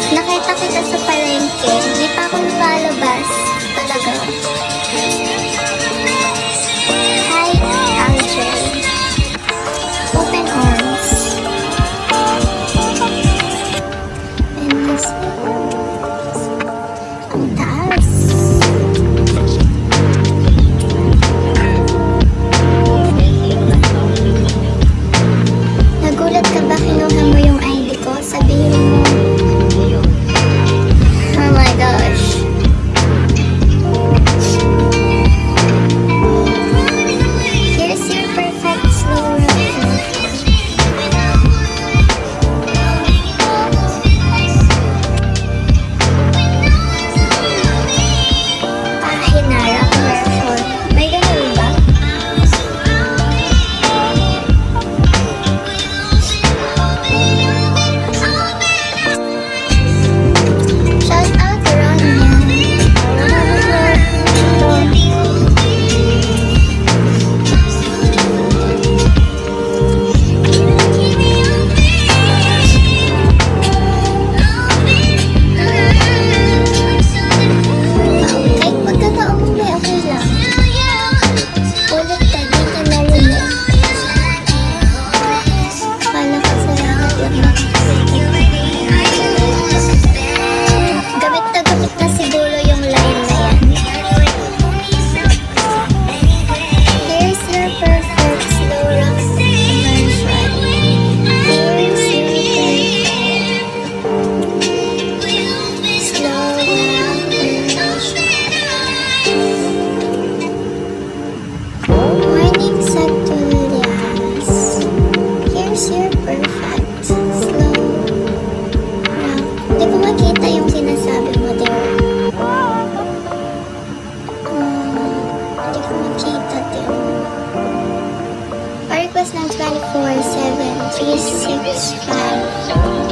Nakita kita sa palengke. Hindi pa ako napalabas. Talaga. Hi, Angel. Open arms. And this. Ang taas. Nagulat ka ba kinuha mo yung ID ko? Sabihin mo. Oh my gosh. Here's your perfect slow rocket. Hinarap, therefore. May ganun ba? Shout out to Ronya. Kahit pagkataon mo may okay lang. Ulit ka, di ka narinig. Akala ko sa lahat lang gamit na siguro yung line na yan. Here's your perfect slow rock version. Here's your perfect slow rock version. Morning Satulias. Here's your perfect slow rock. Hindi ko makita yung sinasabi mo there. Hindi ko makita there. Pa-request ng 24/7 365.